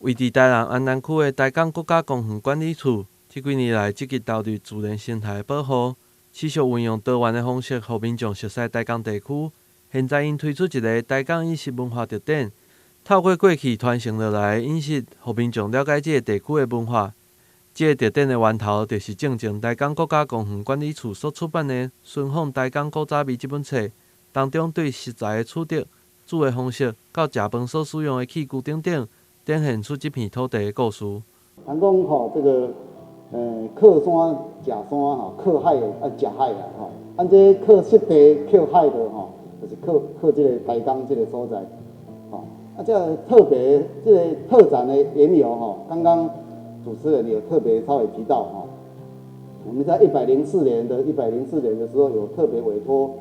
位伫台南安南区的台港国家公园管理处，这几年来积极投入自然生态保护，持续运用多元的方式，互民众熟悉台港地区。现在因推出一个台港饮食文化特展，透过过去传承落来的饮食，互民众了解这个地区的文化。这个特展的源头，就是正台港国家公园管理处所出版的《寻访台港古早味》这本册，当中对食材的取得、煮的方式，到食饭所使用的器具等等，展现出这片土地的故事。人讲吼，这个靠山食山吼，靠海食海啦吼。按这靠湿地、靠海的吼，就是靠这个台港这个所在。吼，这特别这个特展的缘由吼，刚刚主持人有特别稍微提到哈，我们在104年的时候，有特别委托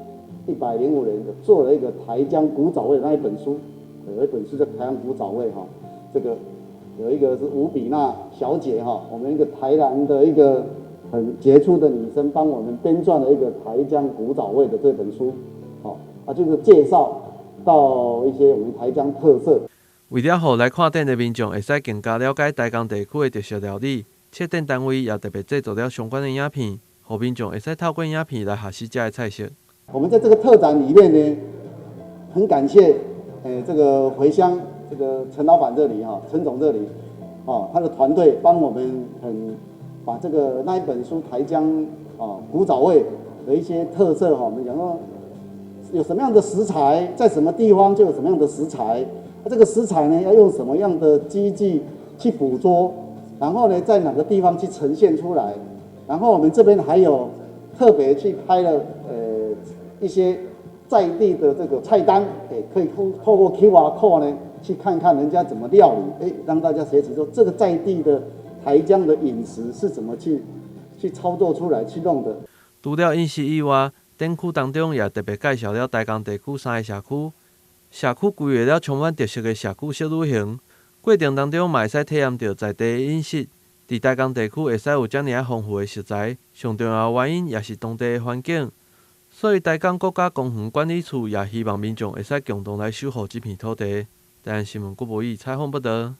105年的做了一个台江古早味的那一本书，有一本书叫《台江古早味》哈，这个有一个是吴比娜小姐哈，我们一个台南的一个很杰出的女生帮我们编撰了一个台江古早味的这本书，好，就是介绍到一些我们台江特色。为了让来看展的民众会使更加了解台港地区的特色料理，策展单位也特别制作了相关的影片，让民众会使透过影片来学习这的菜色。我们在这个特展里面呢，很感谢这个回乡这个陈老板这里哈，陈总这里他的团队帮我们把这个那一本书台江古早味的一些特色我们讲说有什么样的食材，在什么地方就有什么样的食材。这个食材呢，要用什么样的机器去捕捉，然后呢，在哪个地方去呈现出来？然后我们这边还有特别去拍了一些在地的这个菜单，可以透过 QR code 呢去看看人家怎么料理，让大家学习说这个在地的台江的饮食是怎么去操作出来去弄的。除了饮食以外，展区当中也特别介绍了台港地区3个社区。社区规划了充满特色的社区小旅行，过程当中嘛会使体验到在地的饮食。伫台港地区会使有遮尔丰富的食材，上重要的原因也是当地的环境。所以台港国家公园管理处也希望民众会使共同来守护这片土地。台南新闻郭博义采访报道。